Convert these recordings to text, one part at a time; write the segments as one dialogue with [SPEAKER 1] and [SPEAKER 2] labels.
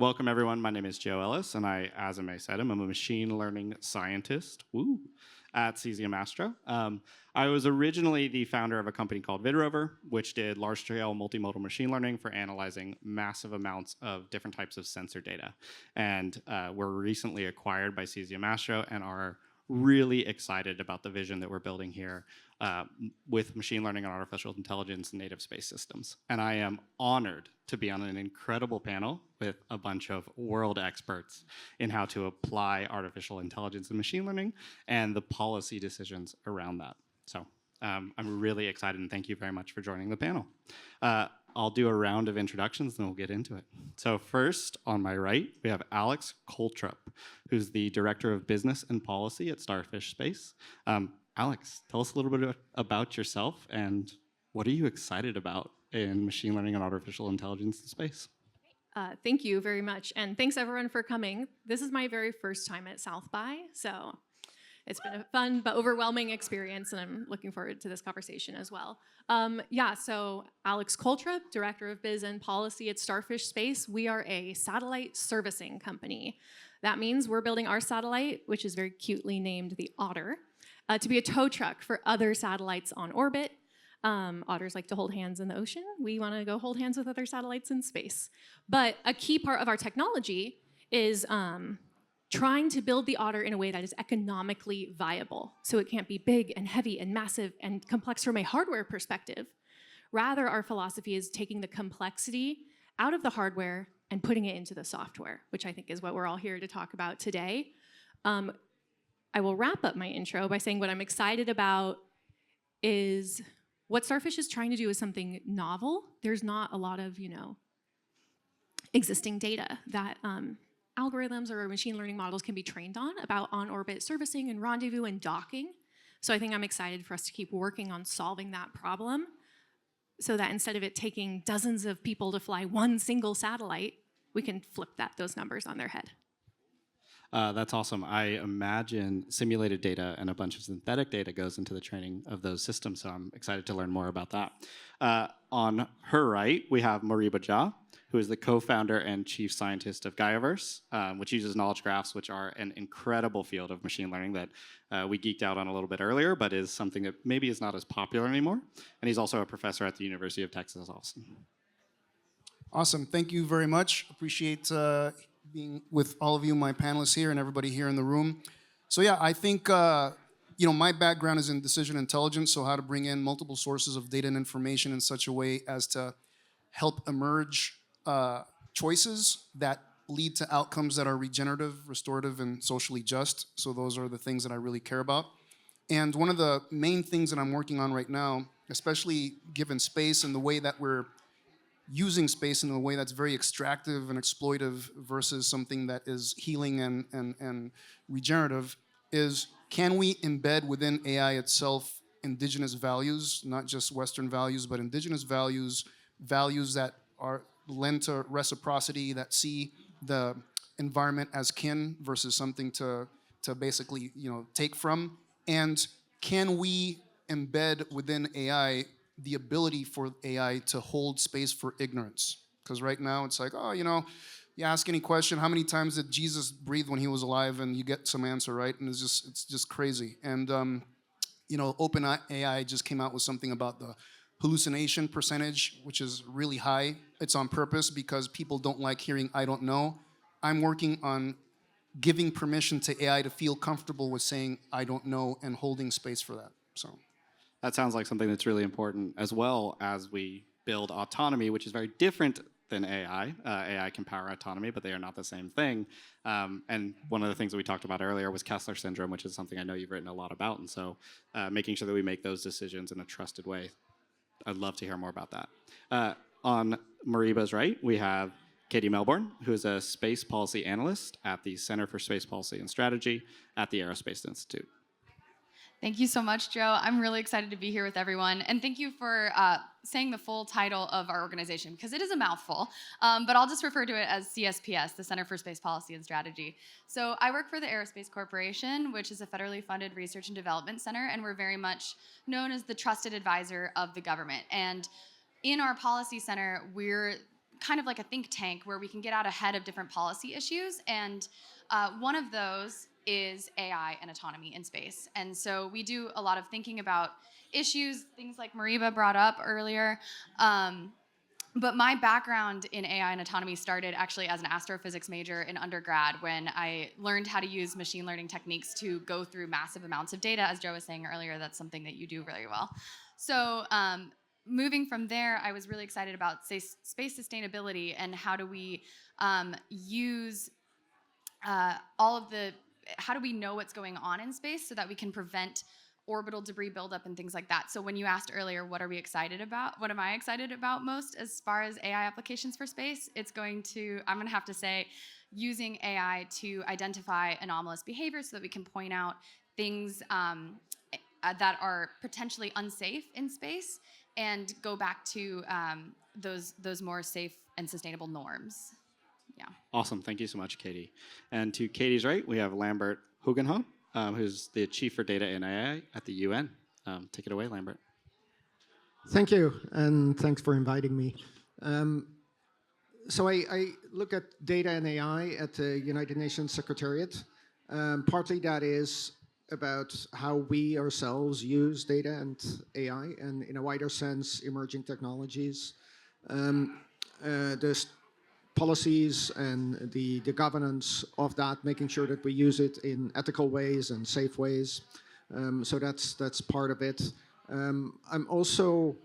[SPEAKER 1] Welcome, everyone. My name is Joe Ellis, and as I said, I'm a machine learning scientist at CesiumAstro. I was originally the founder of a company called VidRover, which did large-scale multimodal machine learning for analyzing massive amounts of different types of sensor data. And we're recently acquired by CesiumAstro and are really excited about the vision that we're building here with machine learning and artificial intelligence and native space systems. And I am honored to be on an incredible panel with a bunch of world experts in how to apply artificial intelligence and machine learning and the policy decisions around that. So I'm really excited, and thank you very much for joining the panel. I'll do a round of introductions, and we'll get into it. So first, on my right, we have Alex Coultrup, who's the Director of Business and Policy at Starfish Space. Alex, tell us a little bit about yourself, and what are you excited about in machine learning and artificial intelligence in space?
[SPEAKER 2] Thank you very much, and thanks everyone for coming. This is my very first time at South by, so it's been a fun but overwhelming experience, and I'm looking forward to this conversation as well. So Alex Coultrup, Director of Biz and Policy at Starfish Space. We are a satellite servicing company. That means we're building our satellite, which is very cutely named the Otter, to be a tow truck for other satellites on orbit. Otters like to hold hands in the ocean. We want to go hold hands with other satellites in space. But a key part of our technology is trying to build the Otter in a way that is economically viable. So it can't be big and heavy and massive and complex from a hardware perspective. Rather, our philosophy is taking the complexity out of the hardware and putting it into the software, which I think is what we're all here to talk about today. I will wrap up my intro by saying what I'm excited about is what Starfish is trying to do is something novel. There's not a lot of, existing data that algorithms or machine learning models can be trained on about on-orbit servicing and rendezvous and docking. So I think I'm excited for us to keep working on solving that problem so that instead of it taking dozens of people to fly one single satellite, we can flip those numbers on their head.
[SPEAKER 1] That's awesome. I imagine simulated data and a bunch of synthetic data goes into the training of those systems, so I'm excited to learn more about that. On her right, we have Moriba, who is the co-founder and chief scientist of GaiaVerse, which uses knowledge graphs, which are an incredible field of machine learning that we geeked out on a little bit earlier, but is something that maybe is not as popular anymore. And he's also a professor at the University of Texas, Austin.
[SPEAKER 3] Awesome. Thank you very much. Appreciate being with all of you, my panelists here, and everybody here in the room. So yeah, I think my background is in decision intelligence, so how to bring in multiple sources of data and information in such a way as to help emerge choices that lead to outcomes that are regenerative, restorative, and socially just. So those are the things that I really care about. And one of the main things that I'm working on right now, especially given space and the way that we're using space in a way that's very extractive and exploitive versus something that is healing and regenerative, is can we embed within AI itself indigenous values, not just Western values, but indigenous values, values that are lend to reciprocity, that see the environment as kin versus something to basically take from? And can we embed within AI the ability for AI to hold space for ignorance? Because right now it's like, you ask any question, how many times did Jesus breathe when he was alive, and you get some answer, right? And it's just crazy. And OpenAI just came out with something about the hallucination percentage, which is really high. It's on purpose because people don't like hearing I don't know. I'm working on giving permission to AI to feel comfortable with saying I don't know and holding space for that. So
[SPEAKER 1] that sounds like something that's really important, as well as we build autonomy, which is very different than AI. AI can power autonomy, but they are not the same thing. And one of the things that we talked about earlier was Kessler syndrome, which is something I know you've written a lot about. And so making sure that we make those decisions in a trusted way. I'd love to hear more about that. On Moriba's right, we have Katie Melbourne, who is a space policy analyst at the Center for Space Policy and Strategy at the Aerospace Institute.
[SPEAKER 4] Thank you so much, Joe. I'm really excited to be here with everyone. And thank you for saying the full title of our organization, because it is a mouthful. But I'll just refer to it as CSPS, the Center for Space Policy and Strategy. So I work for the Aerospace Corporation, which is a federally funded research and development center, and we're very much known as the trusted advisor of the government. And in our policy center, we're kind of like a think tank where we can get out ahead of different policy issues. And one of those is AI and autonomy in space. And so we do a lot of thinking about issues, things like Moriba brought up earlier. But my background in AI and autonomy started actually as an astrophysics major in undergrad when I learned how to use machine learning techniques to go through massive amounts of data. As Joe was saying earlier, that's something that you do very well. So moving from there, I was really excited about space sustainability and how do we use how do we know what's going on in space so that we can prevent orbital debris buildup and things like that. So when you asked earlier, what are we excited about? What am I excited about most as far as AI applications for space? I'm going to have to say, using AI to identify anomalous behavior so that we can point out things that are potentially unsafe in space and go back to those more safe and sustainable norms. Yeah.
[SPEAKER 1] Awesome. Thank you so much, Katie. And to Katie's right, we have Lambert Hogenhout, who's the Chief for Data in AI at the UN. Take it away, Lambert.
[SPEAKER 5] Thank you, and thanks for inviting me. So I look at data and AI at the United Nations Secretariat. Partly that is about how we ourselves use data and AI, and in a wider sense, emerging technologies. There's policies and the governance of that, making sure that we use it in ethical ways and safe ways. So that's part of it. I'm also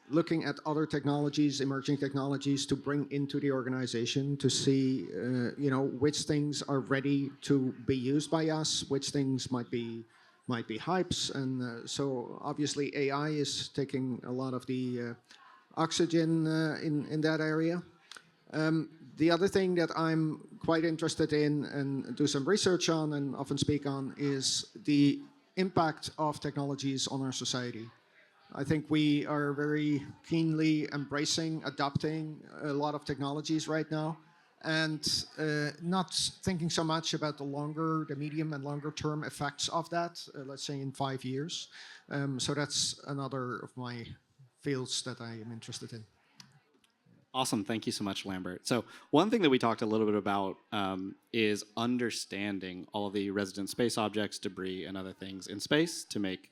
[SPEAKER 5] looking at other technologies, emerging technologies, to bring into the organization to see, which things are ready to be used by us, which things might be hypes, and so obviously AI is taking a lot of the oxygen in that area. The other thing that I'm quite interested in and do some research on and often speak on is the impact of technologies on our society. I think we are very keenly embracing, adopting a lot of technologies right now, and not thinking so much about the medium and longer term effects of that, let's say in 5 years. So that's another of my fields that I am interested in.
[SPEAKER 1] Awesome. Thank you so much, Lambert. So one thing that we talked a little bit about is understanding all of the resident space objects, debris, and other things in space to make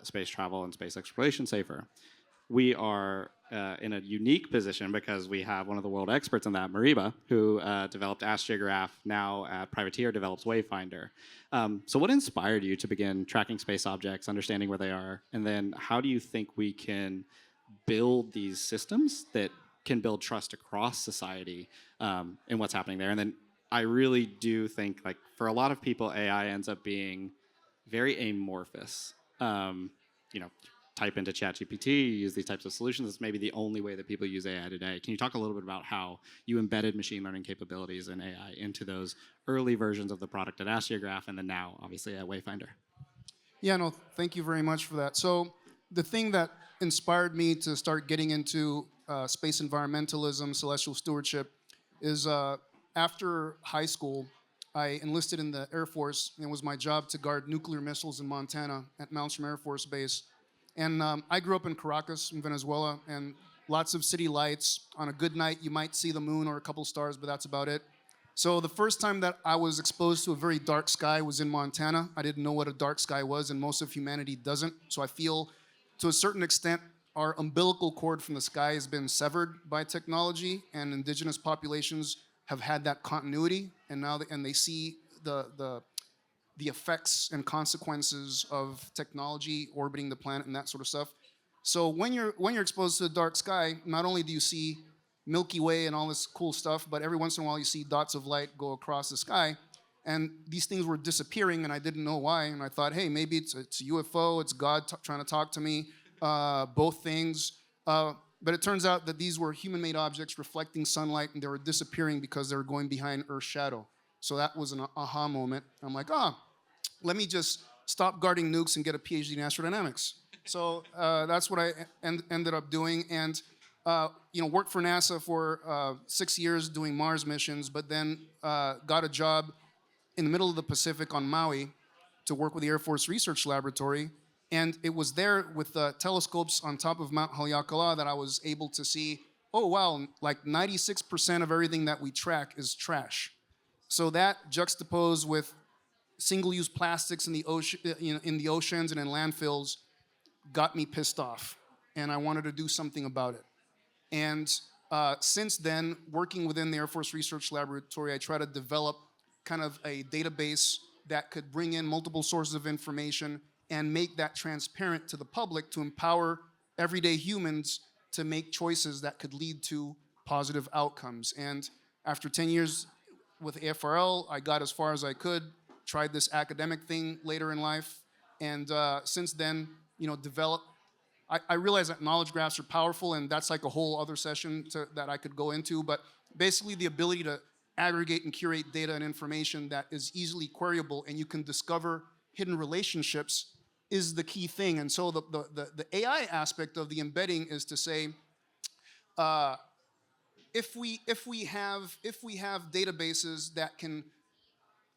[SPEAKER 1] space travel and space exploration safer. We are in a unique position because we have one of the world experts in that, Moriba, who developed AstroGraph, now at Privateer develops Wayfinder. So what inspired you to begin tracking space objects, understanding where they are, and then how do you think we can build these systems that can build trust across society in what's happening there? And then I really do think, like, for a lot of people, AI ends up being very amorphous. Type into ChatGPT, use these types of solutions. It's maybe the only way that people use AI today. Can you talk a little bit about how you embedded machine learning capabilities in AI into those early versions of the product at AstroGraph and then now, obviously, at Wayfinder?
[SPEAKER 3] Yeah, no, thank you very much for that. So the thing that inspired me to start getting into space environmentalism, celestial stewardship, is after high school, I enlisted in the Air Force, and it was my job to guard nuclear missiles in Montana at Malmstrom Air Force Base. And I grew up in Caracas, in Venezuela, and lots of city lights. On a good night, you might see the moon or a couple stars, but that's about it. So the first time that I was exposed to a very dark sky was in Montana. I didn't know what a dark sky was, and most of humanity doesn't. So I feel, to a certain extent, our umbilical cord from the sky has been severed by technology, and indigenous populations have had that continuity, and now they see the effects and consequences of technology orbiting the planet and that sort of stuff. So when you're exposed to the dark sky, not only do you see Milky Way and all this cool stuff, but every once in a while you see dots of light go across the sky, and these things were disappearing, and I didn't know why. And I thought, hey, maybe it's a UFO, it's God trying to talk to me, both things. But it turns out that these were human-made objects reflecting sunlight, and they were disappearing because they were going behind Earth's shadow. So that was an aha moment. I'm like, let me just stop guarding nukes and get a PhD in astrodynamics. So that's what I ended up doing, and worked for NASA for 6 years doing Mars missions, but then got a job in the middle of the Pacific on Maui to work with the Air Force Research Laboratory. And it was there with the telescopes on top of Mount Haleakala that I was able to see, oh wow, like 96% of everything that we track is trash. So that juxtaposed with single-use plastics in the ocean, in the oceans and in landfills, got me pissed off, and I wanted to do something about it. And since then, working within the Air Force Research Laboratory, I try to develop kind of a database that could bring in multiple sources of information and make that transparent to the public to empower everyday humans to make choices that could lead to positive outcomes. And after 10 years with AFRL, I got as far as I could, tried this academic thing later in life, and since then, developed. I realize that knowledge graphs are powerful, and that's like a whole other session that I could go into, but basically the ability to aggregate and curate data and information that is easily queryable and you can discover hidden relationships is the key thing. And so the AI aspect of the embedding is to say, if we have databases that can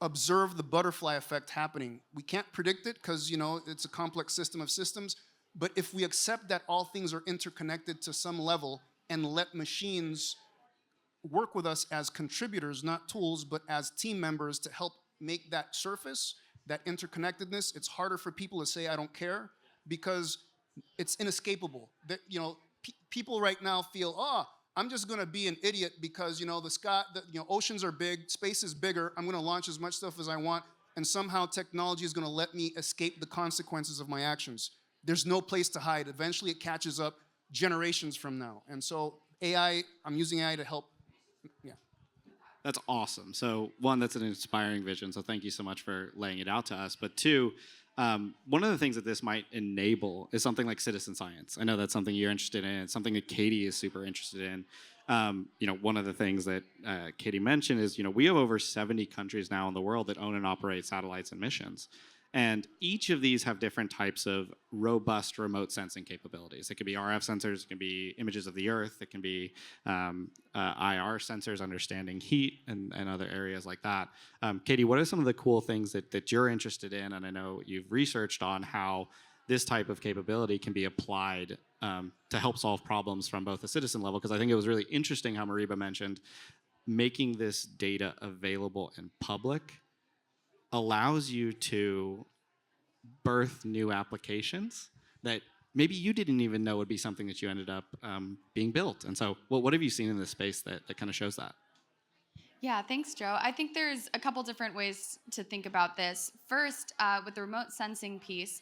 [SPEAKER 3] observe the butterfly effect happening, we can't predict it because it's a complex system of systems. But if we accept that all things are interconnected to some level and let machines work with us as contributors, not tools, but as team members to help make that surface, that interconnectedness, it's harder for people to say, I don't care, because it's inescapable. That, people right now feel, I'm just going to be an idiot because, the sky, oceans are big, space is bigger, I'm going to launch as much stuff as I want, and somehow technology is going to let me escape the consequences of my actions. There's no place to hide. Eventually it catches up generations from now. And so AI, I'm using AI to help. Yeah.
[SPEAKER 1] That's awesome. So one, that's an inspiring vision. So thank you so much for laying it out to us. But two, one of the things that this might enable is something like citizen science. I know that's something you're interested in. It's something that Katie is super interested in. One of the things that Katie mentioned is, we have over 70 countries now in the world that own and operate satellites and missions. And each of these have different types of robust remote sensing capabilities. It can be RF sensors, it can be images of the Earth, it can be IR sensors, understanding heat, and other areas like that. Katie, what are some of the cool things that you're interested in? And I know you've researched on how this type of capability can be applied to help solve problems from both a citizen level, because I think it was really interesting how Moriba mentioned making this data available in public allows you to birth new applications that maybe you didn't even know would be something that you ended up being built. And so what have you seen in this space that kind of shows that?
[SPEAKER 4] Yeah, thanks, Joe. I think there's a couple different ways to think about this. First, with the remote sensing piece,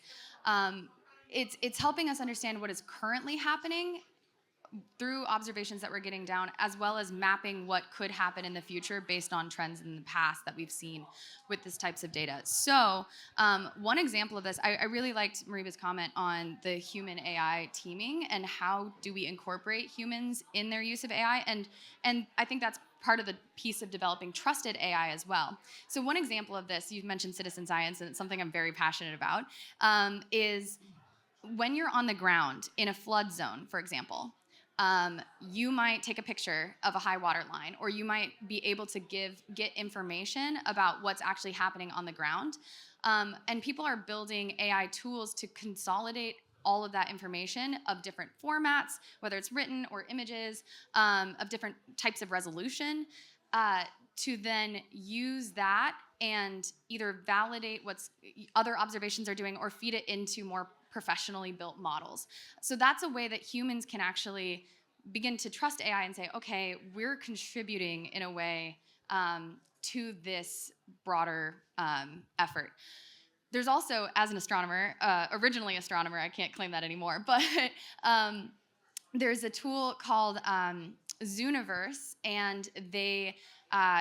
[SPEAKER 4] it's helping us understand what is currently happening through observations that we're getting down, as well as mapping what could happen in the future based on trends in the past that we've seen with these types of data. So one example of this, I really liked Moriba's comment on the human AI teaming and how do we incorporate humans in their use of AI. And I think that's part of the piece of developing trusted AI as well. So one example of this, you've mentioned citizen science, and it's something I'm very passionate about, is when you're on the ground in a flood zone, for example, you might take a picture of a high water line, or you might be able to get information about what's actually happening on the ground. And people are building AI tools to consolidate all of that information of different formats, whether it's written or images, of different types of resolution, to then use that and either validate what's other observations are doing or feed it into more professionally built models. So that's a way that humans can actually begin to trust AI and say, okay, we're contributing in a way to this broader effort. There's also, as an astronomer, originally astronomer, I can't claim that anymore, but there's a tool called GaiaVerse, and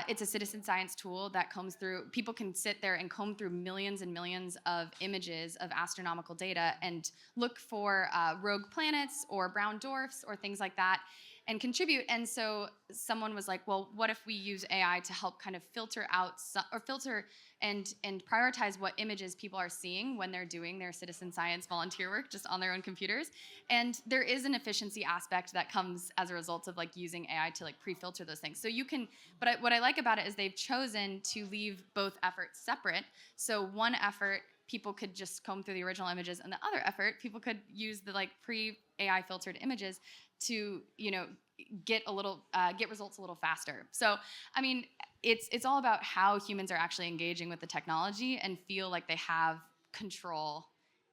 [SPEAKER 4] it's a citizen science tool that combs through, people can sit there and comb through millions and millions of images of astronomical data and look for rogue planets or brown dwarfs or things like that and contribute. And so someone was like, well, what if we use AI to help kind of filter out or filter and prioritize what images people are seeing when they're doing their citizen science volunteer work just on their own computers. And there is an efficiency aspect that comes as a result of like using AI to like pre-filter those things. So you can, but what I like about it is they've chosen to leave both efforts separate. So one effort, people could just comb through the original images, and the other effort, people could use the like pre-AI filtered images to get results a little faster. So I mean, it's all about how humans are actually engaging with the technology and feel like they have control.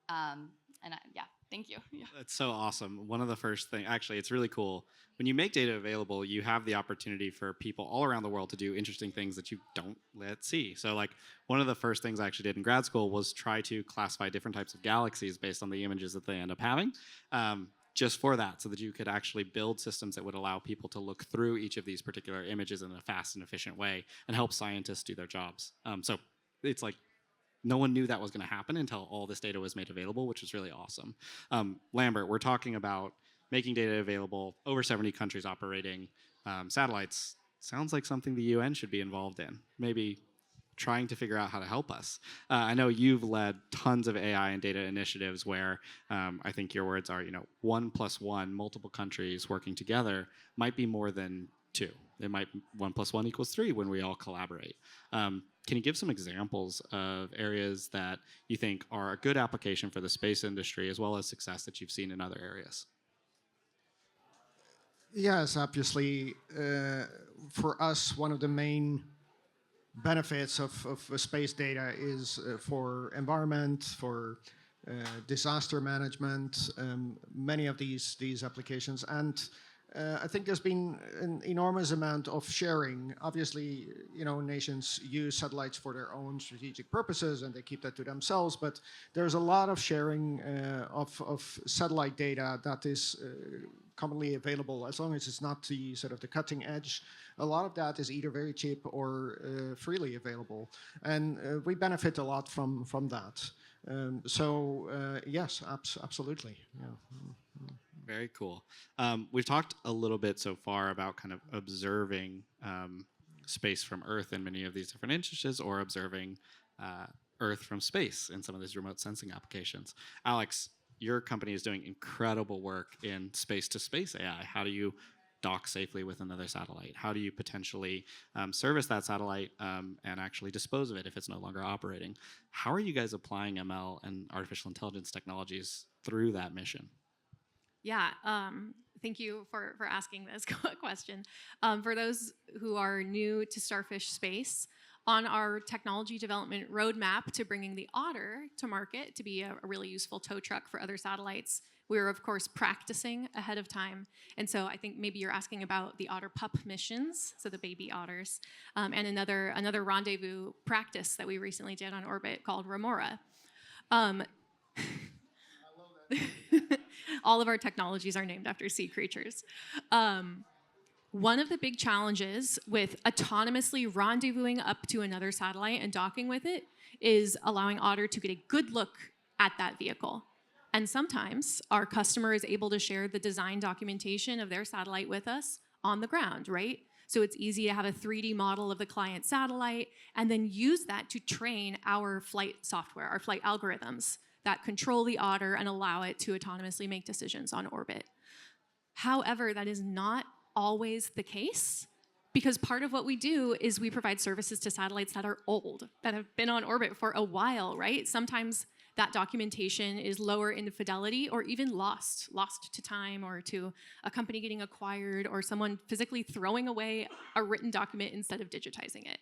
[SPEAKER 4] Yeah, thank you. Yeah.
[SPEAKER 1] That's so awesome. One of the first things, actually, it's really cool. When you make data available, you have the opportunity for people all around the world to do interesting things that you don't let see. So like one of the first things I actually did in grad school was try to classify different types of galaxies based on the images that they end up having. Just for that, so that you could actually build systems that would allow people to look through each of these particular images in a fast and efficient way and help scientists do their jobs. So it's like no one knew that was going to happen until all this data was made available, which was really awesome. Lambert, we're talking about making data available, over 70 countries operating satellites. Sounds like something the UN should be involved in. Maybe trying to figure out how to help us. I know you've led tons of AI and data initiatives where I think your words are, 1+1, multiple countries working together might be more than 2. It might 1+1 equals 3 when we all collaborate. Can you give some examples of areas that you think are a good application for the space industry as well as success that you've seen in other areas?
[SPEAKER 5] Yes, obviously, for us, one of the main benefits of space data is for environment, for disaster management, many of these applications. And I think there's been an enormous amount of sharing. Obviously, nations use satellites for their own strategic purposes and they keep that to themselves, but there's a lot of sharing of satellite data that is commonly available, as long as it's not the sort of the cutting edge. A lot of that is either very cheap or freely available. And we benefit a lot from that. Yes, absolutely. Yeah.
[SPEAKER 1] Very cool. We've talked a little bit so far about kind of observing space from Earth in many of these different instances, or observing Earth from space in some of these remote sensing applications. Alex, your company is doing incredible work in space-to-space AI. How do you dock safely with another satellite? How do you potentially service that satellite and actually dispose of it if it's no longer operating? How are you guys applying ML and artificial intelligence technologies through that mission?
[SPEAKER 2] Yeah, thank you for asking this question. For those who are new to Starfish space, on our technology development roadmap to bringing the Otter to market to be a really useful tow truck for other satellites, we were, of course, practicing ahead of time. And so I think maybe you're asking about the Otter pup missions, so the baby otters, and another rendezvous practice that we recently did on orbit called Remora. All of our technologies are named after sea creatures. One of the big challenges with autonomously rendezvousing up to another satellite and docking with it is allowing Otter to get a good look at that vehicle. And sometimes our customer is able to share the design documentation of their satellite with us on the ground, right? So it's easy to have a 3D model of the client satellite and then use that to train our flight software, our flight algorithms that control the Otter and allow it to autonomously make decisions on orbit. However, that is not always the case, because part of what we do is we provide services to satellites that are old, that have been on orbit for a while, right? Sometimes that documentation is lower in fidelity or even lost to time or to a company getting acquired or someone physically throwing away a written document instead of digitizing it.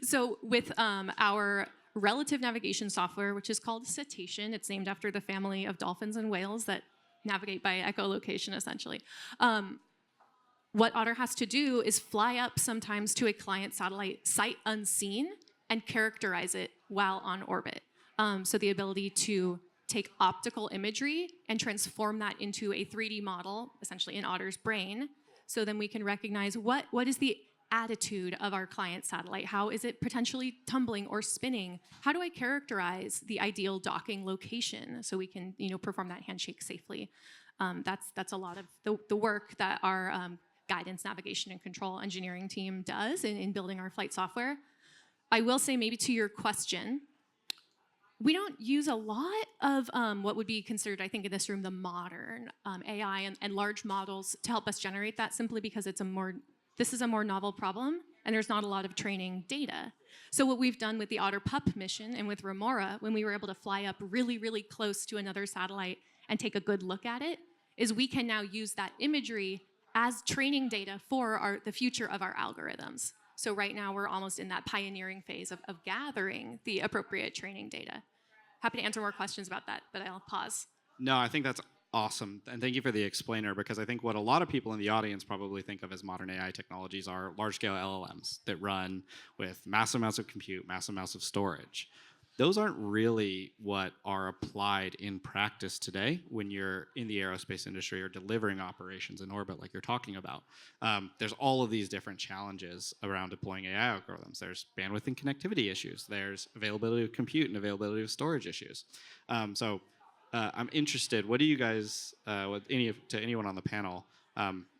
[SPEAKER 2] So with our relative navigation software, which is called Cetacean, it's named after the family of dolphins and whales that navigate by echolocation, essentially. What Otter has to do is fly up sometimes to a client satellite sight unseen and characterize it while on orbit. So the ability to take optical imagery and transform that into a 3D model, essentially in Otter's brain, so then we can recognize what is the attitude of our client satellite. How is it potentially tumbling or spinning? How do I characterize the ideal docking location so we can, perform that handshake safely? That's a lot of the work that our guidance, navigation, and control engineering team does in building our flight software. I will say, maybe to your question, we don't use a lot of what would be considered, I think, in this room, the modern AI and large models to help us generate that, simply because this is a more novel problem, and there's not a lot of training data. So what we've done with the Otter Pup mission and with Remora, when we were able to fly up really, really close to another satellite and take a good look at it, is we can now use that imagery as training data for the future of our algorithms. So right now we're almost in that pioneering phase of gathering the appropriate training data. Happy to answer more questions about that, but I'll pause.
[SPEAKER 1] No, I think that's awesome. And thank you for the explainer, because I think what a lot of people in the audience probably think of as modern AI technologies are large-scale LLMs that run with massive amounts of compute, massive amounts of storage. Those aren't really what are applied in practice today when you're in the aerospace industry or delivering operations in orbit like you're talking about. There's all of these different challenges around deploying AI algorithms. There's bandwidth and connectivity issues. There's availability of compute and availability of storage issues. I'm interested, what do you guys, to anyone on the panel,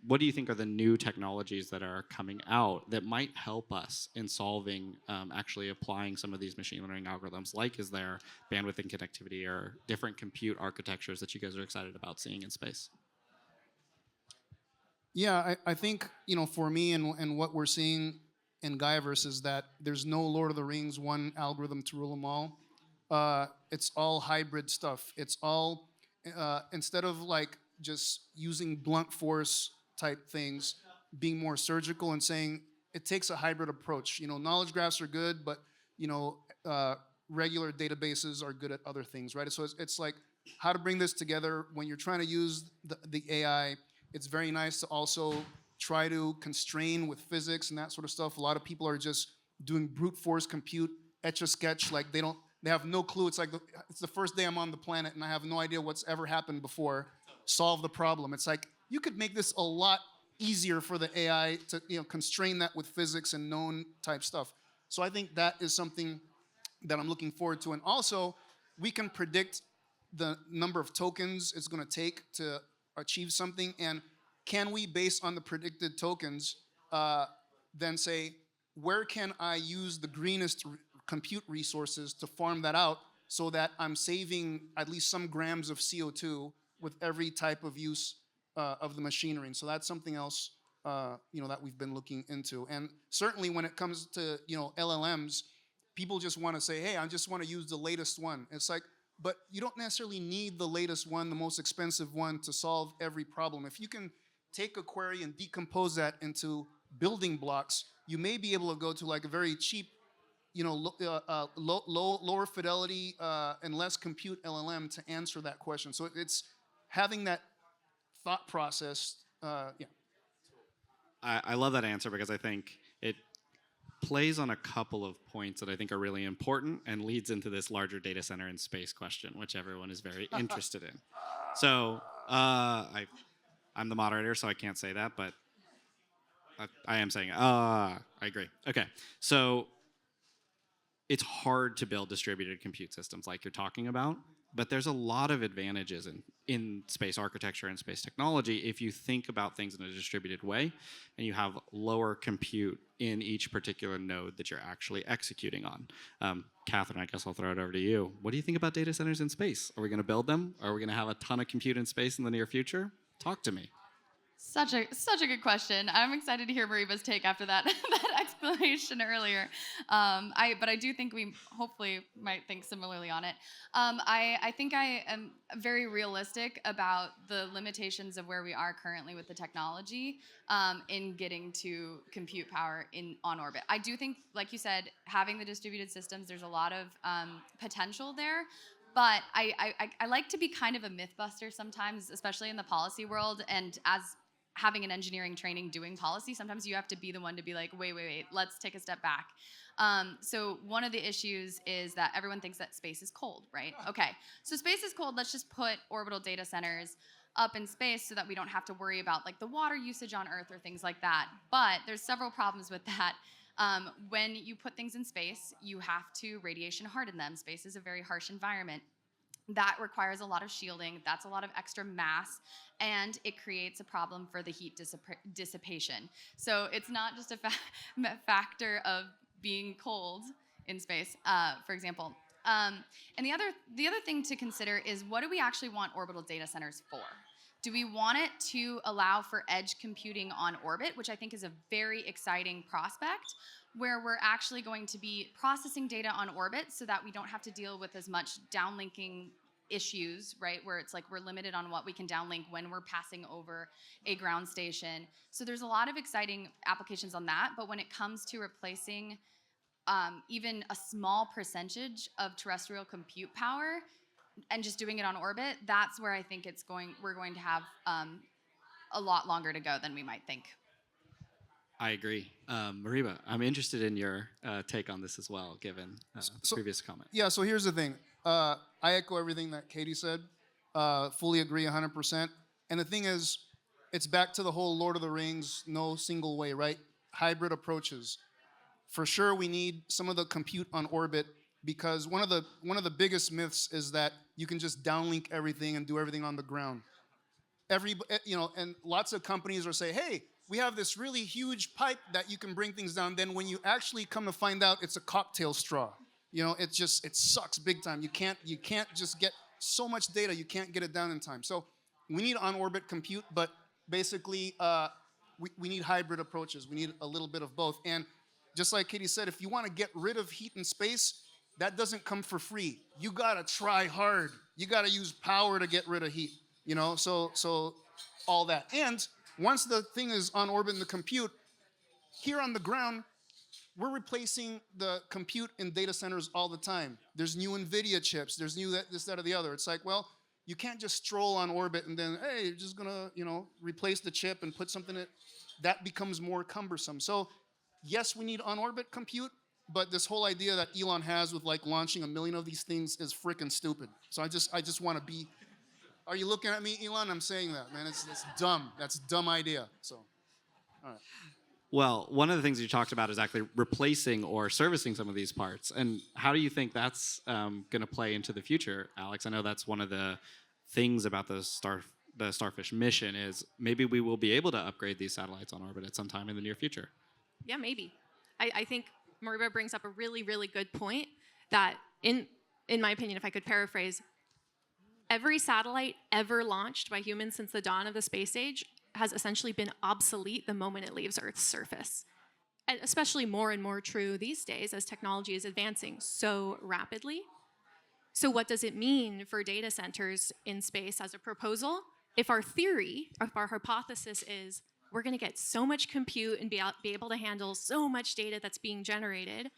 [SPEAKER 1] what do you think are the new technologies that are coming out that might help us in solving, actually applying some of these machine learning algorithms? Like, is there bandwidth and connectivity or different compute architectures that you guys are excited about seeing in space?
[SPEAKER 3] Yeah, I think, for me and what we're seeing in GaiaVerse is that there's no Lord of the Rings one algorithm to rule them all. It's all hybrid stuff. It's all, instead of like just using blunt force type things, being more surgical and saying it takes a hybrid approach. Knowledge graphs are good, but regular databases are good at other things, right? So it's like how to bring this together. When you're trying to use the AI, it's very nice to also try to constrain with physics and that sort of stuff. A lot of people are just doing brute force compute, etch-a-sketch, like they have no clue. It's like it's the first day I'm on the planet and I have no idea what's ever happened before. Solve the problem. It's like you could make this a lot easier for the AI to constrain that with physics and known type stuff. So I think that is something that I'm looking forward to. And also, we can predict the number of tokens it's going to take to achieve something. And can we, based on the predicted tokens, then say, where can I use the greenest compute resources to farm that out so that I'm saving at least some grams of CO2 with every type of use of the machinery. And so that's something else that we've been looking into. And certainly when it comes to LLMs, people just want to say, hey, I just want to use the latest one. It's like, but you don't necessarily need the latest one, the most expensive one to solve every problem. If you can take a query and decompose that into building blocks, you may be able to go to like a very cheap, lower fidelity and less compute LLM to answer that question. So it's having that thought process.
[SPEAKER 1] I love that answer because I think it plays on a couple of points that I think are really important and leads into this larger data center in space question, which everyone is very interested in. So I'm the moderator, so I can't say that, but I am saying, I agree. Okay, so it's hard to build distributed compute systems like you're talking about, but there's a lot of advantages in space architecture and space technology if you think about things in a distributed way and you have lower compute in each particular node that you're actually executing on. Katherine, I guess I'll throw it over to you. What do you think about data centers in space? Are we going to build them? Are we going to have a ton of compute in space in the near future? Talk to me.
[SPEAKER 4] Such a good question. I'm excited to hear Moriba's take after that explanation earlier. But I do think we hopefully might think similarly on it. I think I am very realistic about the limitations of where we are currently with the technology in getting to compute power on orbit. I do think, like you said, having the distributed systems, there's a lot of potential there. But I like to be kind of a myth buster sometimes, especially in the policy world. And as having an engineering training doing policy, sometimes you have to be the one to be like, wait, let's take a step back. So one of the issues is that everyone thinks that space is cold, right? Okay, so space is cold. Let's just put orbital data centers up in space so that we don't have to worry about like the water usage on Earth or things like that. But there's several problems with that. When you put things in space, you have to radiation harden them. Space is a very harsh environment. That requires a lot of shielding. That's a lot of extra mass, and it creates a problem for the heat dissipation. So it's not just a factor of being cold in space, for example. And the other thing to consider is, what do we actually want orbital data centers for? Do we want it to allow for edge computing on orbit, which I think is a very exciting prospect, where we're actually going to be processing data on orbit so that we don't have to deal with as much downlinking issues, right? Where it's like we're limited on what we can downlink when we're passing over a ground station. So there's a lot of exciting applications on that. But when it comes to replacing even a small percentage of terrestrial compute power and just doing it on orbit, that's where I think we're going to have a lot longer to go than we might think.
[SPEAKER 1] I agree. Moriba, I'm interested in your take on this as well, given the previous comment.
[SPEAKER 3] Yeah, so here's the thing. I echo everything that Katie said. Fully agree 100%. And the thing is, it's back to the whole Lord of the Rings, no single way, right? Hybrid approaches. For sure, we need some of the compute on orbit because one of the biggest myths is that you can just downlink everything and do everything on the ground. And lots of companies are saying, hey, we have this really huge pipe that you can bring things down. Then when you actually come to find out, it's a cocktail straw. It sucks big time. You can't just get so much data. You can't get it down in time. So we need on-orbit compute, but basically we need hybrid approaches. We need a little bit of both. And just like Katie said, if you want to get rid of heat in space, that doesn't come for free. You gotta try hard. You gotta use power to get rid of heat. So all that. And once the thing is on orbit in the compute, here on the ground, we're replacing the compute in data centers all the time. There's new NVIDIA chips. There's new this, that, or the other. It's like, well, you can't just stroll on orbit and then, hey, you're just gonna, replace the chip and put something in it. That becomes more cumbersome. So yes, we need on-orbit compute, but this whole idea that Elon has with like launching 1 million of these things is freaking stupid. So I just want to be. Are you looking at me, Elon? I'm saying that, man. It's dumb. That's a dumb idea. So, all right.
[SPEAKER 1] Well, one of the things you talked about is actually replacing or servicing some of these parts. And how do you think that's going to play into the future, Alex? I know that's one of the things about the Starfish mission is maybe we will be able to upgrade these satellites on orbit at some time in the near future.
[SPEAKER 2] Yeah, maybe. I think Moriba brings up a really, really good point that, in my opinion, if I could paraphrase, every satellite ever launched by humans since the dawn of the space age has essentially been obsolete the moment it leaves Earth's surface. And especially more and more true these days as technology is advancing so rapidly. So what does it mean for data centers in space as a proposal? If our hypothesis is we're going to get so much compute and be able to handle so much data that's being generated,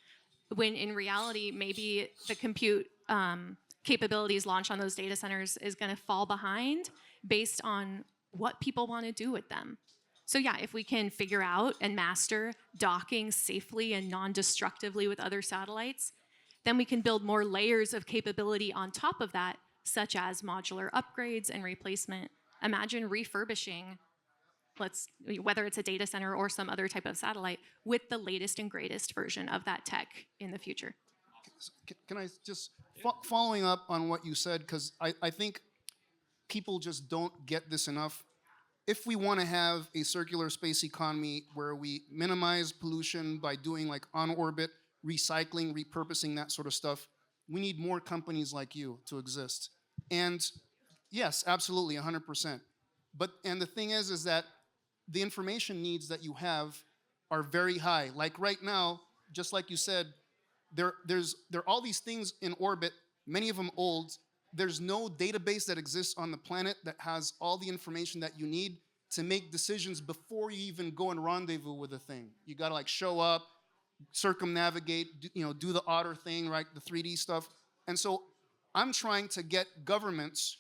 [SPEAKER 2] when in reality, maybe the compute capabilities launched on those data centers is going to fall behind based on what people want to do with them. So yeah, if we can figure out and master docking safely and non-destructively with other satellites, then we can build more layers of capability on top of that, such as modular upgrades and replacement. Imagine refurbishing, whether it's a data center or some other type of satellite, with the latest and greatest version of that tech in the future.
[SPEAKER 3] Can I just, following up on what you said, because I think people just don't get this enough. If we want to have a circular space economy where we minimize pollution by doing like on-orbit recycling, repurposing, that sort of stuff, we need more companies like you to exist. And yes, absolutely, 100%. And the thing is that the information needs that you have are very high. Like right now, just like you said, there are all these things in orbit, many of them old. There's no database that exists on the planet that has all the information that you need to make decisions before you even go and rendezvous with a thing. You gotta like show up, circumnavigate, do the otter thing, right? The 3D stuff. And so I'm trying to get governments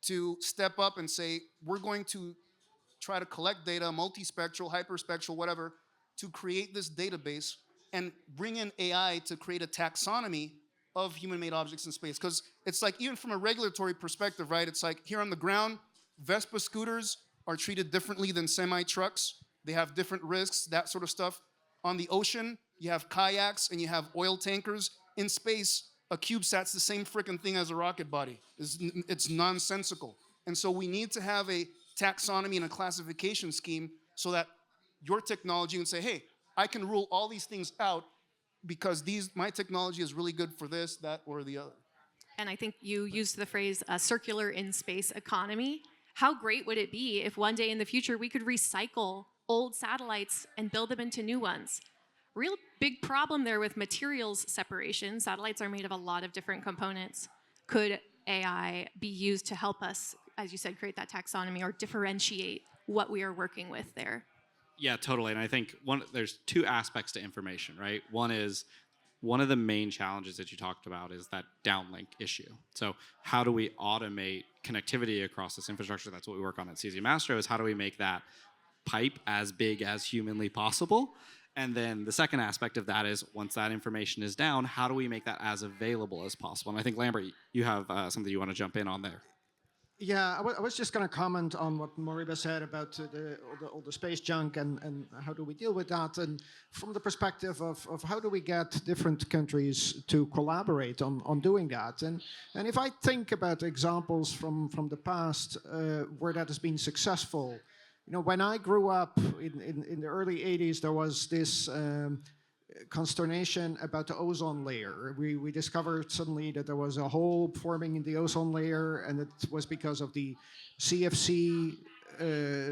[SPEAKER 3] to step up and say, we're going to try to collect data, multispectral, hyperspectral, whatever, to create this database and bring in AI to create a taxonomy of human-made objects in space. Because it's like, even from a regulatory perspective, right? It's like here on the ground, Vespa scooters are treated differently than semi-trucks. They have different risks, that sort of stuff. On the ocean, you have kayaks and you have oil tankers. In space, a CubeSat's the same freaking thing as a rocket body. It's nonsensical. And so we need to have a taxonomy and a classification scheme so that your technology can say, hey, I can rule all these things out because my technology is really good for this, that, or the other.
[SPEAKER 2] And I think you used the phrase circular in-space economy. How great would it be if one day in the future we could recycle old satellites and build them into new ones? Real big problem there with materials separation. Satellites are made of a lot of different components. Could AI be used to help us, as you said, create that taxonomy or differentiate what we are working with there?
[SPEAKER 1] Yeah, totally. And I think there's two aspects to information, right? One is one of the main challenges that you talked about is that downlink issue. So how do we automate connectivity across this infrastructure? That's what we work on at CesiumAstro, is how do we make that pipe as big as humanly possible? And then the second aspect of that is once that information is down, how do we make that as available as possible? And I think, Lambert, you have something you want to jump in on there.
[SPEAKER 5] Yeah, I was just going to comment on what Moriba said about all the space junk and how do we deal with that, and from the perspective of how do we get different countries to collaborate on doing that. And if I think about examples from the past where that has been successful, when I grew up in the early 80s, there was this consternation about the ozone layer. We discovered suddenly that there was a hole forming in the ozone layer, and it was because of the CFC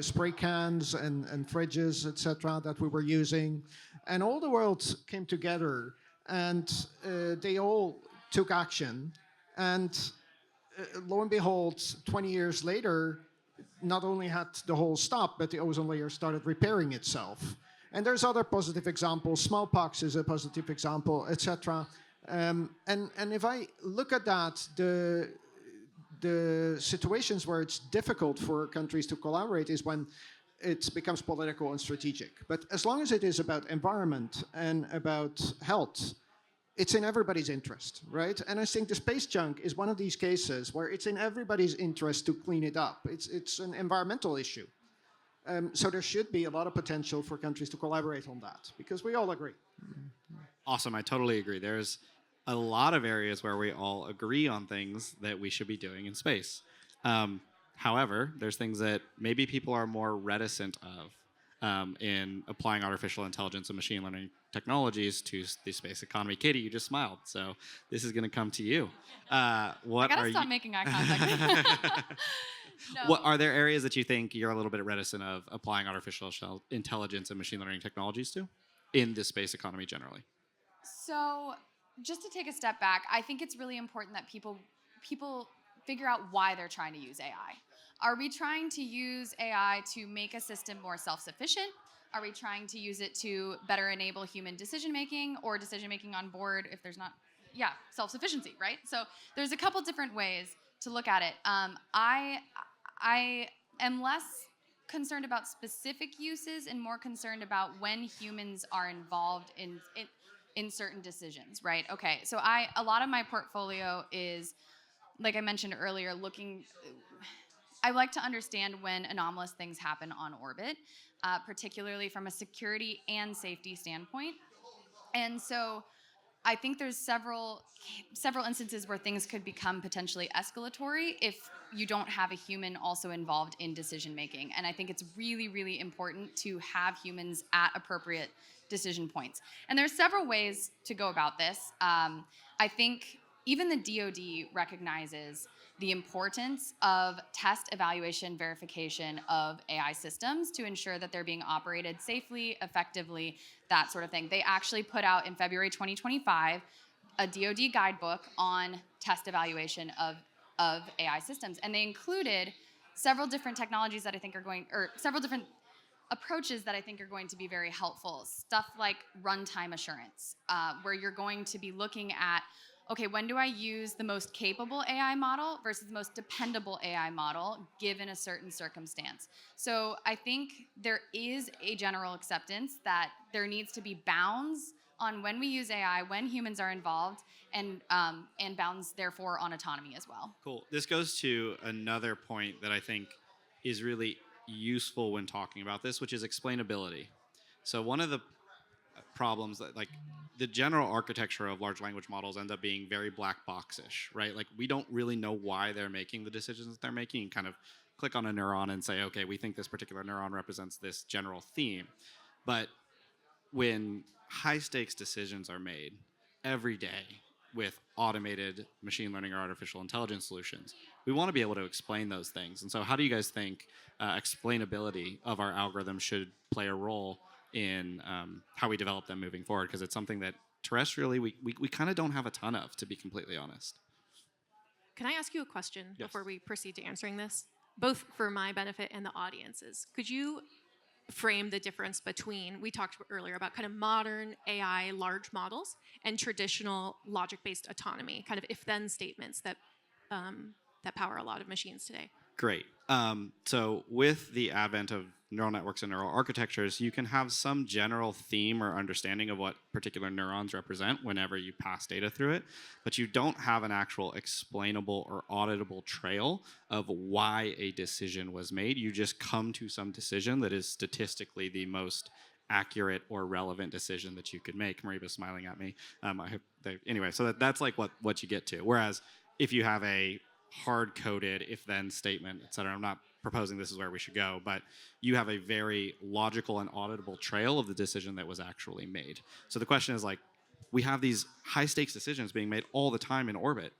[SPEAKER 5] spray cans and fridges, etc., that we were using. And all the world came together, and they all took action. And lo and behold, 20 years later, not only had the hole stopped, but the ozone layer started repairing itself. And there's other positive examples. Smallpox is a positive example, etc. And if I look at that, the situations where it's difficult for countries to collaborate is when it becomes political and strategic. But as long as it is about environment and about health, it's in everybody's interest, right? And I think the space junk is one of these cases where it's in everybody's interest to clean it up. It's an environmental issue. So there should be a lot of potential for countries to collaborate on that, because we all agree.
[SPEAKER 1] Awesome, I totally agree. There's a lot of areas where we all agree on things that we should be doing in space. However, there's things that maybe people are more reticent of in applying artificial intelligence and machine learning technologies to the space economy. Katie, you just smiled, so this is going to come to you.
[SPEAKER 4] I gotta stop making eye contact. No.
[SPEAKER 1] What are there areas that you think you're a little bit reticent of applying artificial intelligence and machine learning technologies to in the space economy generally?
[SPEAKER 4] So, just to take a step back, I think it's really important that people figure out why they're trying to use AI. Are we trying to use AI to make a system more self-sufficient? Are we trying to use it to better enable human decision-making or decision-making on board if there's not, self-sufficiency, right? So there's a couple different ways to look at it. I am less concerned about specific uses and more concerned about when humans are involved in certain decisions, right? Okay, so a lot of my portfolio is, like I mentioned earlier, I like to understand when anomalous things happen on orbit, particularly from a security and safety standpoint. And so I think there's several instances where things could become potentially escalatory if you don't have a human also involved in decision making. And I think it's really, really important to have humans at appropriate decision points. And there's several ways to go about this. I think even the DoD recognizes the importance of test, evaluation, verification of AI systems to ensure that they're being operated safely, effectively, that sort of thing. They actually put out in February 2025 a DoD guidebook on test evaluation of AI systems. And they included several different technologies that I think several different approaches that I think are going to be very helpful. Stuff like runtime assurance, where you're going to be looking at, okay, when do I use the most capable AI model versus the most dependable AI model given a certain circumstance? So I think there is a general acceptance that there needs to be bounds on when we use AI, when humans are involved, and bounds, therefore, on autonomy as well.
[SPEAKER 1] Cool. This goes to another point that I think is really useful when talking about this, which is explainability. So one of the problems that, like, the general architecture of large language models end up being very black box-ish, right? Like, we don't really know why they're making the decisions that they're making. You kind of click on a neuron and say, okay, we think this particular neuron represents this general theme. But when high-stakes decisions are made every day with automated machine learning or artificial intelligence solutions, we want to be able to explain those things. And so how do you guys think explainability of our algorithm should play a role in how we develop them moving forward? Because it's something that terrestrially we kind of don't have a ton of, to be completely honest.
[SPEAKER 2] Can I ask you a question
[SPEAKER 1] Yes.
[SPEAKER 2] before we proceed to answering this? Both for my benefit and the audience's. Could you frame the difference between, we talked earlier about kind of modern AI large models and traditional logic-based autonomy, kind of if-then statements that, that power a lot of machines today?
[SPEAKER 1] Great. So with the advent of neural networks and neural architectures, you can have some general theme or understanding of what particular neurons represent whenever you pass data through it, but you don't have an actual explainable or auditable trail of why a decision was made. You just come to some decision that is statistically the most accurate or relevant decision that you could make. Moriba's smiling at me. I hope anyway, so that's like what you get to. Whereas if you have a hard-coded if-then statement, et cetera. I'm not proposing this is where we should go, but you have a very logical and auditable trail of the decision that was actually made. So the question is like, we have these high-stakes decisions being made all the time in orbit,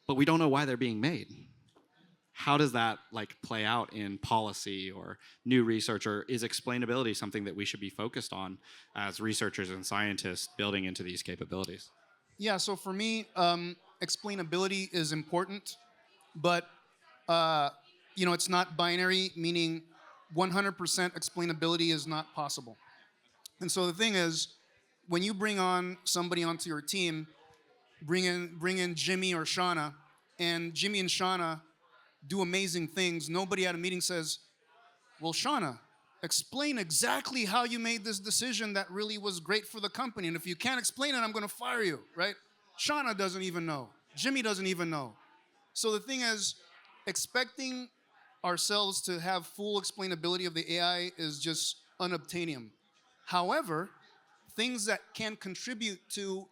[SPEAKER 1] but we don't know why they're being made. How does that like play out in policy or new research, or is explainability something that we should be focused on as researchers and scientists building into these capabilities?
[SPEAKER 3] Yeah, so for me, explainability is important, but it's not binary, meaning 100% explainability is not possible. And so the thing is, when you bring on somebody onto your team, bring in Jimmy or Shauna, and Jimmy and Shauna do amazing things, nobody at a meeting says, well, Shauna, explain exactly how you made this decision that really was great for the company. And if you can't explain it, I'm going to fire you, right? Shauna doesn't even know. Jimmy doesn't even know. So the thing is, expecting ourselves to have full explainability of the AI is just unobtainium. However, things that can contribute to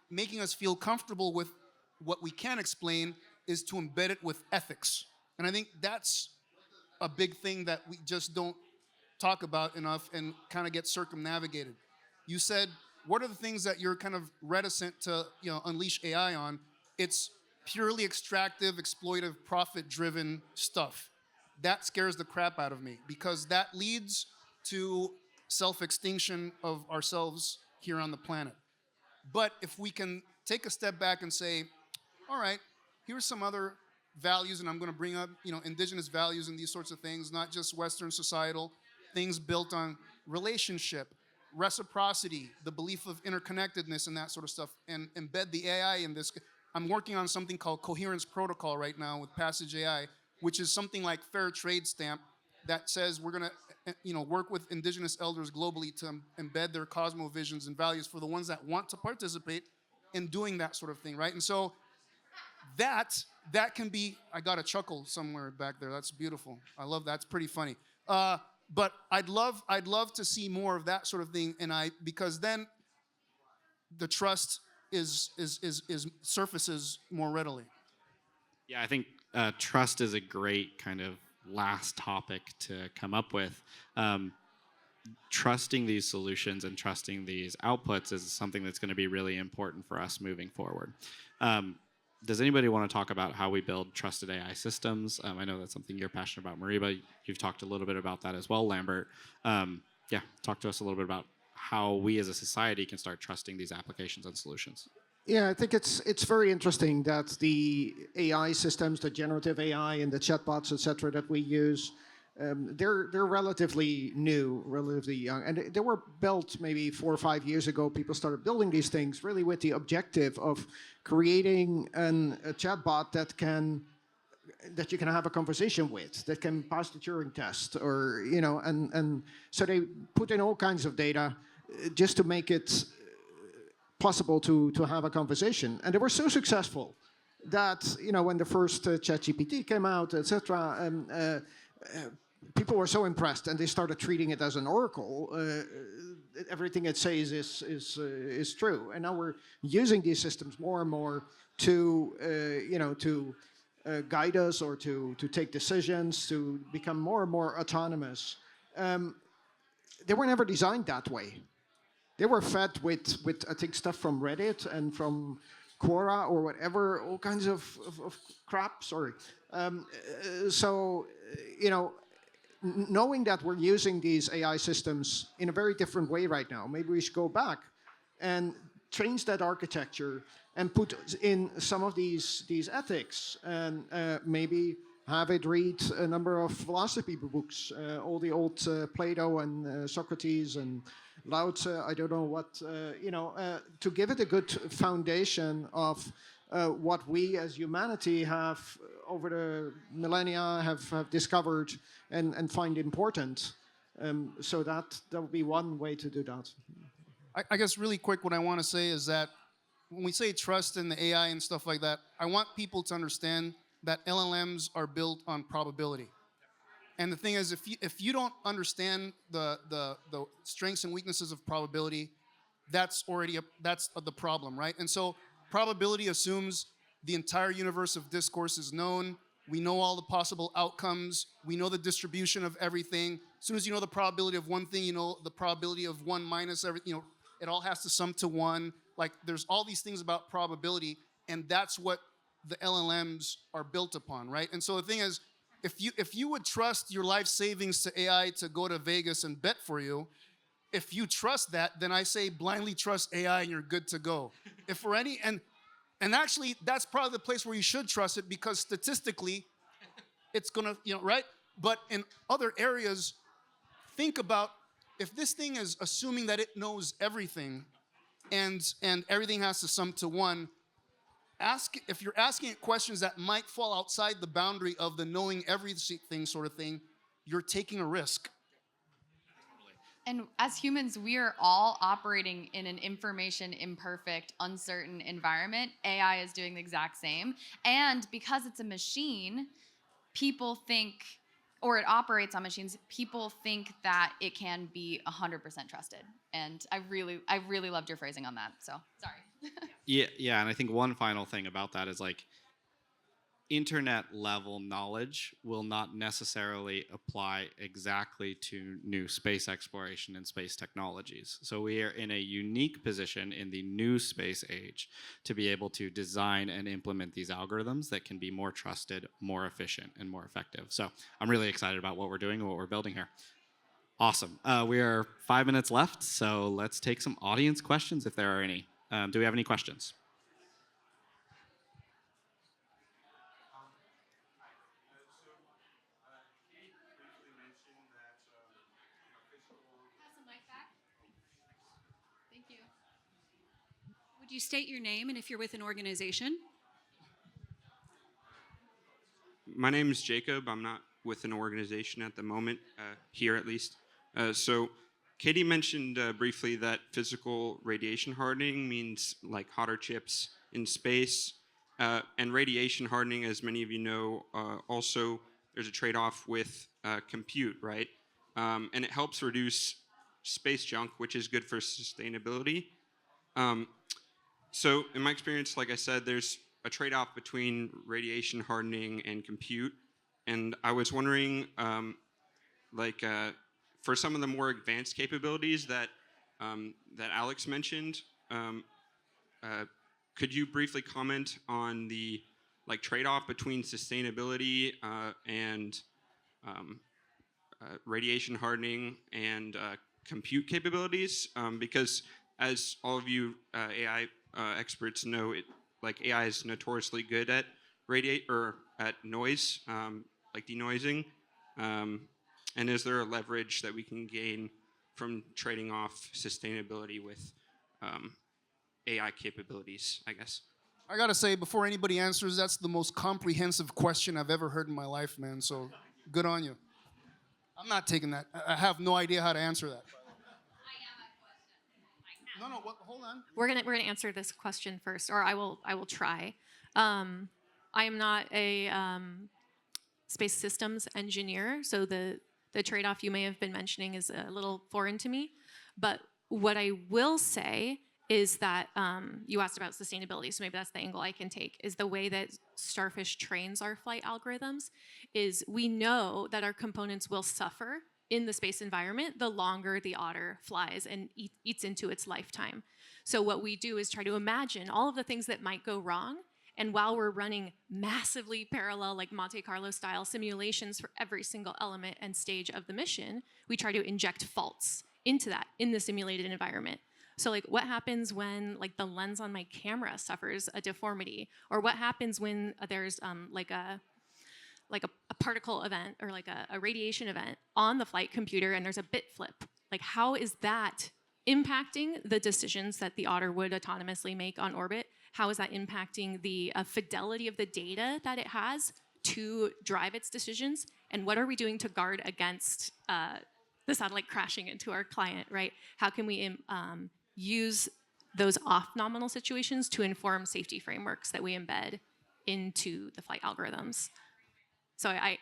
[SPEAKER 3] making us feel comfortable with what we can explain is to embed it with ethics. And I think that's a big thing that we just don't talk about enough and kind of get circumnavigated. You said, what are the things that you're kind of reticent to unleash AI on? It's purely extractive, exploitive, profit-driven stuff. That scares the crap out of me because that leads to self-extinction of ourselves here on the planet. But if we can take a step back and say, all right, here's some other values, and I'm going to bring up indigenous values and these sorts of things, not just Western societal, things built on relationship, reciprocity, the belief of interconnectedness and that sort of stuff, and embed the AI in this. I'm working on something called Coherence Protocol right now with Passage AI, which is something like fair trade stamp that says we're going to work with indigenous elders globally to embed their cosmovisions and values for the ones that want to participate in doing that sort of thing, right? And so that can be, I got a chuckle somewhere back there. That's beautiful. I love that. It's pretty funny. But I'd love to see more of that sort of thing, because then the trust is surfaces more readily.
[SPEAKER 1] Yeah, I think trust is a great kind of last topic to come up with. Trusting these solutions and trusting these outputs is something that's going to be really important for us moving forward. Does anybody want to talk about how we build trusted AI systems? I know that's something you're passionate about, Moriba. You've talked a little bit about that as well, Lambert. Talk to us a little bit about how we as a society can start trusting these applications and solutions.
[SPEAKER 5] Yeah, I think it's very interesting that the AI systems, the generative AI and the chatbots, et cetera, that we use, they're relatively new, relatively young. And they were built maybe 4 or 5 years ago. People started building these things really with the objective of creating a chatbot that you can have a conversation with, that can pass the Turing test, or, and so they put in all kinds of data just to make it possible to have a conversation. And they were so successful that, when the first ChatGPT came out, etc., people were so impressed, and they started treating it as an oracle. Everything it says is true. And now we're using these systems more and more to guide us, or to take decisions, to become more and more autonomous. They were never designed that way. They were fed with I think stuff from Reddit and from Quora or whatever, all kinds of crap. Sorry. Knowing that we're using these AI systems in a very different way right now, maybe we should go back and change that architecture and put in some of these ethics, and maybe have it read a number of philosophy books, all the old Plato and Socrates and Lao Tzu, I don't know what, to give it a good foundation of what we as humanity have over the millennia have discovered and find important. So that would be one way to do that.
[SPEAKER 3] I guess really quick, what I want to say is that when we say trust in the AI and stuff like that, I want people to understand that LLMs are built on probability. And the thing is, if you don't understand the strengths and weaknesses of probability, that's the problem, right? And so probability assumes the entire universe of discourse is known. We know all the possible outcomes. We know the distribution of everything. As soon as you know the probability of one thing, you know the probability of one minus everything. It all has to sum to one. Like, there's all these things about probability, and that's what the LLMs are built upon, right? And so the thing is, if you would trust your life savings to AI to go to Vegas and bet for you, if you trust that, then I say blindly trust AI and you're good to go. If for any, and actually that's probably the place where you should trust it, because statistically, it's gonna, right? But in other areas, think about if this thing is assuming that it knows everything, and everything has to sum to one. If you're asking it questions that might fall outside the boundary of the knowing everything sort of thing, you're taking a risk.
[SPEAKER 4] And as humans, we are all operating in an information imperfect, uncertain environment. AI is doing the exact same. And because it's a machine, people think, or it operates on machines, people think that it can be 100% trusted. And I really loved your phrasing on that. So, sorry.
[SPEAKER 1] Yeah, and I think one final thing about that is, like, internet level knowledge will not necessarily apply exactly to new space exploration and space technologies. So we are in a unique position in the new space age to be able to design and implement these algorithms that can be more trusted, more efficient, and more effective. So I'm really excited about what we're doing and what we're building here. Awesome. We are 5 minutes left, so let's take some audience questions if there are any. Do we have any questions?
[SPEAKER 6] Would you state your name and if you're with an organization?
[SPEAKER 7] My name is Jacob. I'm not with an organization at the moment, here at least. So Katie mentioned briefly that physical radiation hardening means like hotter chips in space. And radiation hardening, as many of you know, also there's a trade-off with compute, right? And it helps reduce space junk, which is good for sustainability. So in my experience, like I said, there's a trade-off between radiation hardening and compute. And I was wondering, for some of the more advanced capabilities that Alex mentioned, could you briefly comment on the trade-off between sustainability and radiation hardening and compute capabilities? Because as all of you AI experts know, AI is notoriously good at noise, like denoising. And is there a leverage that we can gain from trading off sustainability with AI capabilities, I guess?
[SPEAKER 3] I gotta say, before anybody answers, that's the most comprehensive question I've ever heard in my life, man. So good on you. I'm not taking that. I have no idea how to answer that. No, hold on.
[SPEAKER 2] We're gonna answer this question first, or I will try. I am not a space systems engineer, so the trade-off you may have been mentioning is a little foreign to me. But what I will say is that you asked about sustainability, so maybe that's the angle I can take, is the way that Starfish trains our flight algorithms is we know that our components will suffer in the space environment the longer the otter flies and eats into its lifetime. So what we do is try to imagine all of the things that might go wrong, and while we're running massively parallel, like Monte Carlo style simulations for every single element and stage of the mission, we try to inject faults into that in the simulated environment. So like what happens when like the lens on my camera suffers a deformity? Or what happens when there's like a particle event or like a radiation event on the flight computer and there's a bit flip? Like how is that impacting the decisions that the otter would autonomously make on orbit? How is that impacting the fidelity of the data that it has to drive its decisions? And what are we doing to guard against the satellite crashing into our client, right? How can we use those off-nominal situations to inform safety frameworks that we embed into the flight algorithms? So I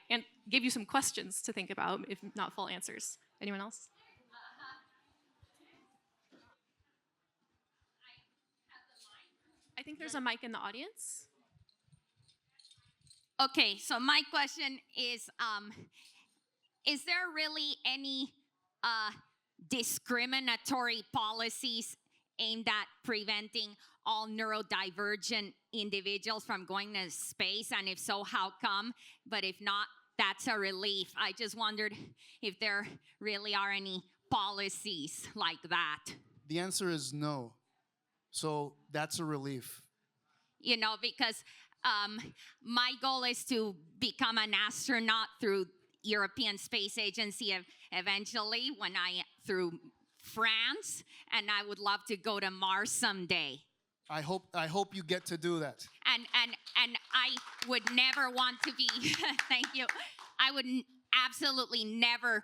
[SPEAKER 2] gave you some questions to think about, if not full answers. Anyone else? I think there's a mic in the audience.
[SPEAKER 8] Okay, so my question is there really any discriminatory policies aimed at preventing all neurodivergent individuals from going to space? And if so, how come? But if not, that's a relief. I just wondered if there really are any policies like that.
[SPEAKER 3] The answer is no. So that's a relief.
[SPEAKER 8] You know, because my goal is to become an astronaut through European Space Agency eventually, through France, and I would love to go to Mars someday.
[SPEAKER 3] I hope you get to do that.
[SPEAKER 8] And I would never want to be thank you. I would absolutely never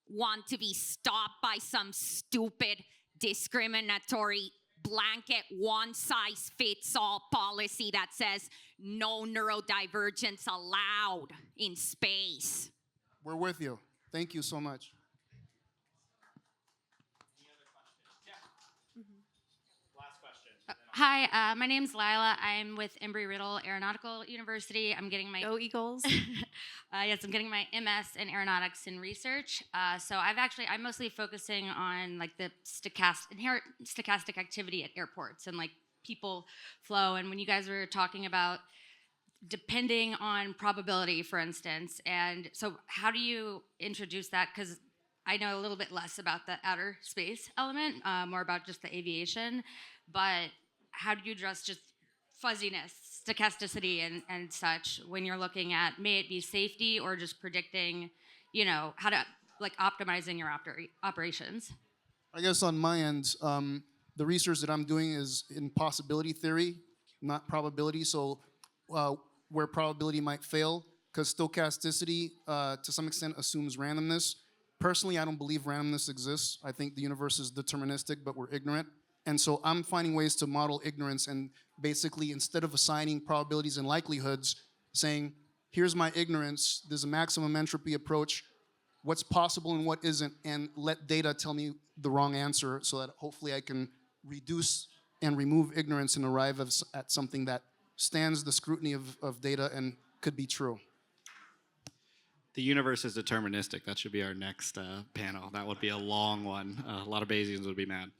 [SPEAKER 8] want to be stopped by some stupid discriminatory blanket one-size-fits-all policy that says no neurodivergence allowed in space.
[SPEAKER 3] We're with you. Thank you so much.
[SPEAKER 1] Any other questions? Yeah. Last question.
[SPEAKER 9] Hi, my name's Lila. I'm with Embry-Riddle Aeronautical University. I'm getting my
[SPEAKER 2] Go Eagles.
[SPEAKER 9] yes, I'm getting my MS in aeronautics and research. So I'm mostly focusing on like the inherent stochastic activity at airports and like people flow. And when you guys were talking about depending on probability, for instance, and so how do you introduce that? Because I know a little bit less about the outer space element, more about just the aviation, but how do you address just fuzziness, stochasticity, and such when you're looking at, may it be safety or just predicting, how to, like, optimizing your operations?
[SPEAKER 3] I guess on my end, the research that I'm doing is in possibility theory, not probability. So where probability might fail, because stochasticity, to some extent, assumes randomness. Personally, I don't believe randomness exists. I think the universe is deterministic, but we're ignorant. And so I'm finding ways to model ignorance and basically, instead of assigning probabilities and likelihoods, saying, here's my ignorance, there's a maximum entropy approach, what's possible and what isn't, and let data tell me the wrong answer so that hopefully I can reduce and remove ignorance and arrive at something that stands the scrutiny of data and could be true.
[SPEAKER 1] The universe is deterministic. That should be our next panel. That would be a long one. A lot of Bayesians would be mad.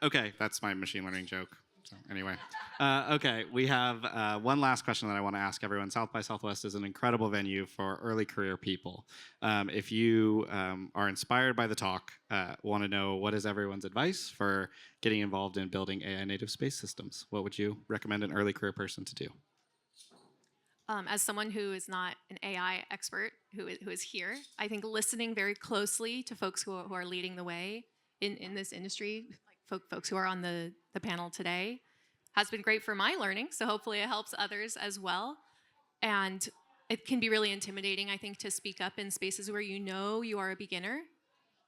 [SPEAKER 1] Okay, that's my machine learning joke. So anyway, okay, we have one last question that I want to ask everyone. South by Southwest is an incredible venue for early career people. If you are inspired by the talk, want to know what is everyone's advice for getting involved in building AI native space systems, what would you recommend an early career person to do?
[SPEAKER 2] As someone who is not an AI expert, who is here, I think listening very closely to folks who are leading the way in this industry, like folks who are on the panel today, has been great for my learning. So hopefully it helps others as well. And it can be really intimidating, I think, to speak up in spaces where you know you are a beginner,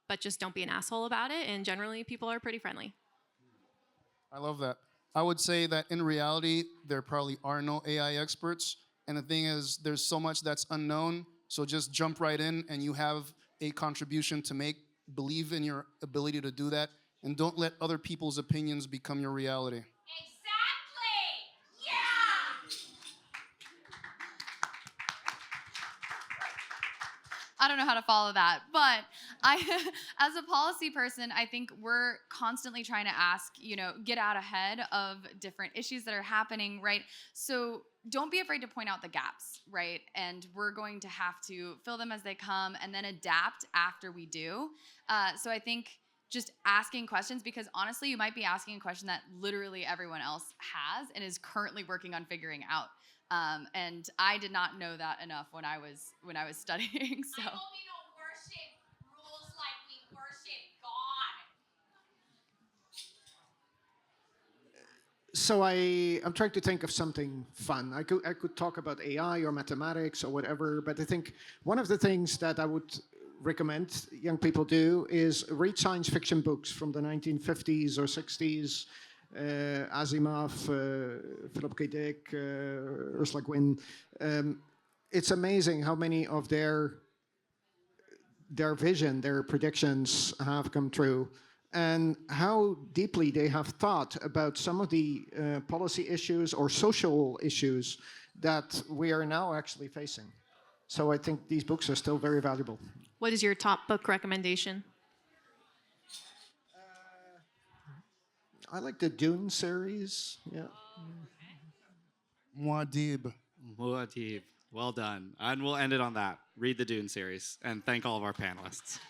[SPEAKER 2] but just don't be an asshole about it. And generally, people are pretty friendly.
[SPEAKER 3] I love that. I would say that in reality, there probably are no AI experts. And the thing is, there's so much that's unknown. So just jump right in and you have a contribution to make. Believe in your ability to do that. And don't let other people's opinions become your reality.
[SPEAKER 8] Exactly! Yeah!
[SPEAKER 4] I don't know how to follow that, but as a policy person, I think we're constantly trying to ask, get out ahead of different issues that are happening, right? So don't be afraid to point out the gaps, right? And we're going to have to fill them as they come and then adapt after we do. So I think just asking questions, because honestly, you might be asking a question that literally everyone else has and is currently working on figuring out. And I did not know that enough when I was studying. So.
[SPEAKER 8] I hope you don't worship rules like we worship God.
[SPEAKER 5] So I'm trying to think of something fun. I could talk about AI or mathematics or whatever, but I think one of the things that I would recommend young people do is read science fiction books from the 1950s or 60s. Asimov, Philip K. Dick, Ursula Guin. It's amazing how many of their vision, their predictions have come true, and how deeply they have thought about some of the policy issues or social issues that we are now actually facing. So I think these books are still very valuable.
[SPEAKER 2] What is your top book recommendation?
[SPEAKER 5] I like the Dune series. Yeah.
[SPEAKER 3] Muad'Dib.
[SPEAKER 1] Muad'Dib. Well done. And we'll end it on that. Read the Dune series. And thank all of our panelists.